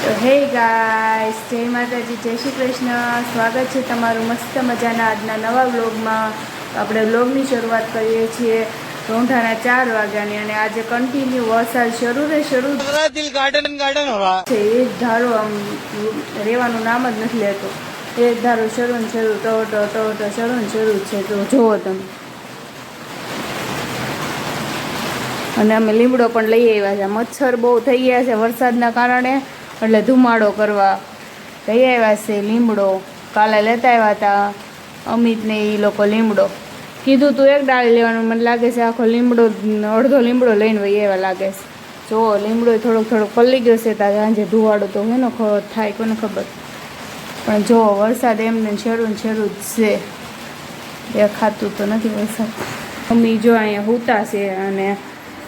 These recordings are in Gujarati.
તો હે ગાઈસ, જય માતાજી, જય શ્રી કૃષ્ણ. સ્વાગત છે તમારું મસ્ત મજાના આજના નવા વ્લોગમાં. આપણે વ્લોગની શરૂઆત કરીએ છીએ રોંઢાના 4 વાગ્યાની અને આજે કન્ટિન્યુ વરસાદ શરૂ છે. એ ધારો આમ રહેવાનું નામ જ નથી લેતો. એ ધારો શરૂ ને શરૂ ટો શરૂ ને શરૂ છે. તો જુઓ તમે. અને અમે લીમડો પણ લઈ આવ્યા છે. મચ્છર બહુ થઈ ગયા છે વરસાદના કારણે, એટલે ધુમાડો કરવા લઈ આવ્યા છે લીમડો. કાલે લેતા આવ્યા હતા અમિતને એ લોકો લીમડો. કીધું તું એક ડાળી લેવાનું, મને લાગે છે આખો લીમડો અડધો લીમડો લઈને વહી એવા લાગે છે. જો લીમડો થોડોક પલ્લી ગયો છે. ત્યાં સાંજે ધુવાડો તો એનો થાય કોને ખબર. પણ જો વરસાદ એમને શરૂ જ છે. દેખાતું તો નથી વરસાદ. મમ્મી જો અહીંયા સૂતા છે અને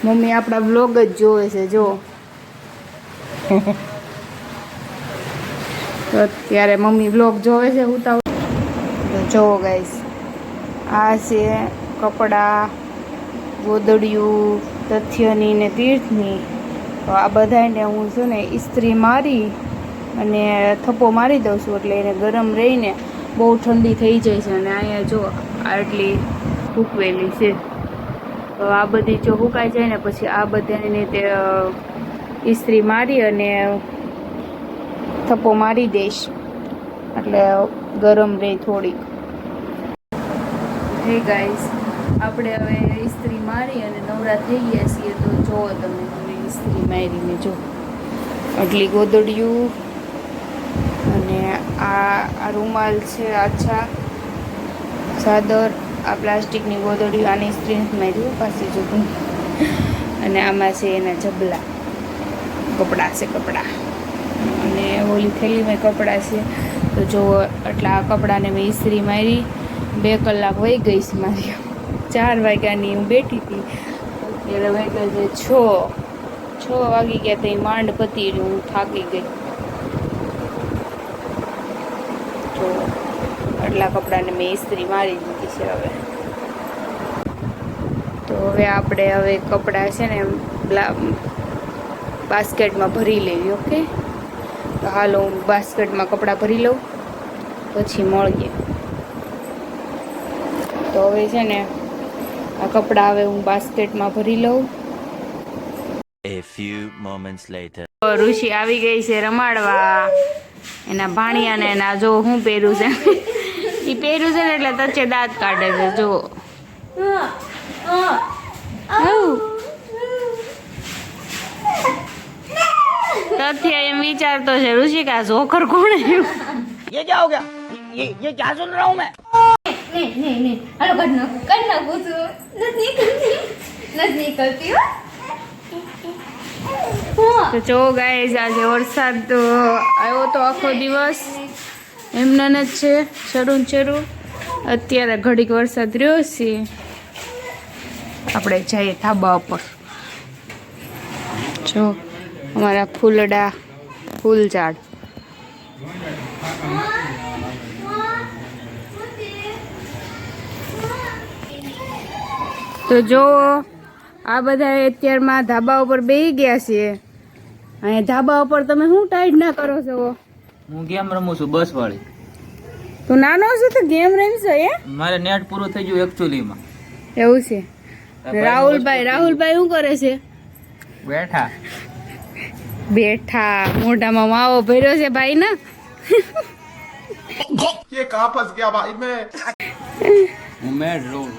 મમ્મી આપણા વ્લોગ જ જોવે છે. જો તો અત્યારે મમ્મી વ્લોગ જોવે છે સૂતા. તો જોવો ગાઈસ, આ છે કપડાં, ગોદડિયું, તથ્યની ને તીર્થની. તો આ બધાને હું છું ને ઇસ્ત્રી મારી અને થપ્પો મારી દઉં છું, એટલે એને ગરમ રહીને બહુ ઠંડી થઈ જાય છે. અને અહીંયા જો આટલી સૂકવેલી છે. તો આ બધી જો સુકાઈ જાય ને પછી આ બધાને તે ઇસ્ત્રી મારી અને થપ્પો મારી દઈશ, એટલે ગરમ રહે થોડીક. હે ગાઈસ, આપણે હવે ઇસ્ત્રી મારી અને નવરા થઈ ગયા છીએ. તો જુઓ તમે, હવે ઇસ્ત્રી મારીને જો આટલી ગોદડિયું અને આ રૂમાલ છે, આછા ચાદર, આ પ્લાસ્ટિકની ગોદડિયું, આની ઇસ્ત્રી નથી મારી પાછી જો. અને આમાં છે એના જબલા કપડાં છે, કપડાં. અને ઓલી થેલીમાં કપડાં છે. તો જો એટલા આ કપડાને મેં ઇસ્ત્રી મારી. 2 કલાક વહી ગઈ છે મારી. 4 વાગ્યાની હું બેઠી હતી, અત્યારે વાગ્યા છે 6 વાગી ગયા. તો માંડ પતી હું થાકી ગઈ. તો આટલા કપડાને મેં ઇસ્ત્રી મારી દીધી છે. હવે તો આપણે કપડાં છે ને બાસ્કેટમાં ભરી લેવી. ઓકે, તો હાલો હું બાસ્કેટમાં કપડાં ભરી લઉં, પછી મળીએ. તો હવે છે ને આ કપડાં હવે હું બાસ્કેટમાં ભરી લઉં. A few moments later. ઋષિ આવી ગઈ છે રમાડવા એના ભાણિયાને. એના જો હું પહેર્યું છે, એ પહેર્યું છે ને એટલે તચે દાંત કાઢે છે. જો તથ્ય એમ વિચારતો છે ઋષિકા ઝોખર કોણ આવ્યું. ये क्या हो गया? ये क्या सुन रहा हूँ मैं? नहीं हेलो करना कुछ नहीं करती हो. તો જો ગાઈઝ, આજે વરસાદ તો આવ્યો તો આખો દિવસ એમને જ છે શરૂ. અત્યારે ઘડીક વરસાદ રહ્યો છે. આપણે જઈએ ધાબા ઉપર. જો અમારા ફૂલડા, ફૂલ ઝાડ. તો જો આ બધા અત્યારમાં ધાબા ઉપર બેસી ગયા છે. અહીંયા ધાબા ઉપર તમે શું ટાઈટ ના કરો છો? હું ગેમ રમું છું બસ વાળી. તું નાનો છે તો ગેમ રમશો? મારે નેટ પૂરું થઈ ગયું એકચ્યુઅલી માં. એવું છે. રાહુલભાઈ શું કરે છે? બેઠા મોઢામાં માવો ભર્યો છે ભાઈ ના. ये कहाँ फंस गया भाई मैं? હું મેડ રહું.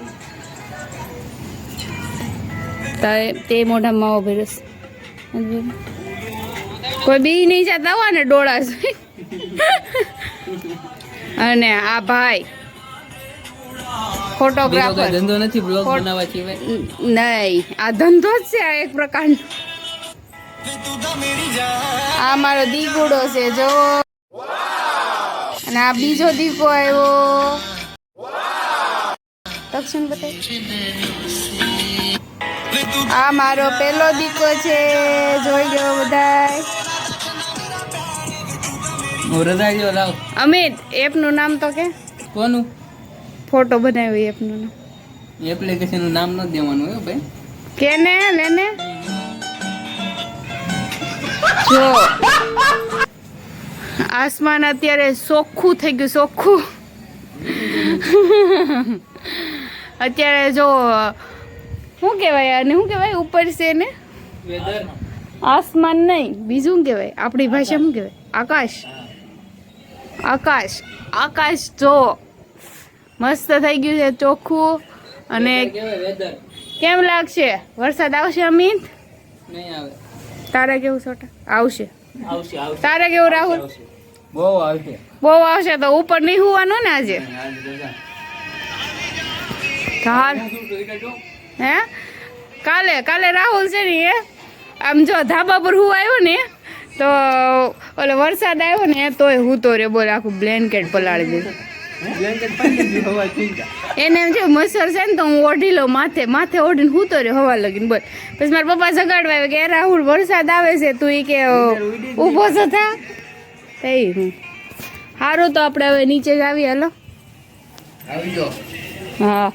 તે મોઢામાં માવો ભર્યો છે. કોઈ બી નહીં જતા હોય ને ડોળા છે. અને આ ભાઈ ફોટોગ્રાફર. ધંધો નથી બ્લોગ બનાવવા સિવાય. નહીં, આ ધંધો જ છે. આ એક પ્રકારનો. આ મારો દીકુડો છે જો. અને આ બીજો દીકો આવ્યો. દક્ષિણ બતાય. આ મારો પેલો દીકો છે, જોઈ લો બધાય. અમિત, એપનું નામ તો કે. કોનું ફોટો બનાવ્યો એપનું નામ. એપ્લિકેશન નું નામ ન દેવાનું હે ભાઈ. કેને લેને જો આસમાન અત્યારે ચોખ્ખું થઈ ગયું, ચોખ્ખું. અત્યારે જો શું કહેવાય આને, શું કહેવાય ઉપર છે ને વેધર આસમાન નહીં, બીજું શું કહેવાય આપણી ભાષામાં શું કહેવાય? આકાશ. આકાશ, આકાશ જો મસ્ત થઈ ગયું છે, ચોખ્ખું. અને કેવાય વેધર કેમ લાગશે? વરસાદ આવશે અમિત? નહીં આવે. તારે કેવું છોટા? આવશે. આવશે આવશે તારે કેવું રાહુલ? બહુ આવશે. બહુ આવશે તો ઉપર નહીં હોવાનું ને આજે. હાલ હે કાલે કાલે રાહુલ છે ને એ આમ જો ધાબા પર હું આવ્યો ને તો ઓલો વરસાદ આવ્યો ને તોય હું તો રે બોલ આખું બ્લેન્કેટ પલાળી દીધું. એને એમ છે મચ્છર છે ને તો હું ઓઢી લઉં માથે માથે ઓઢીને હું તો રે હવા લગીને બોલ. પછી મારા પપ્પા જગાડવા આવે કે એ રાહુલ વરસાદ આવે છે તું ઈ કે ઊભો છો થા થઈ હું સારું. તો આપણે હવે નીચે જ આવીએ. હાલો આવી જાઓ. હા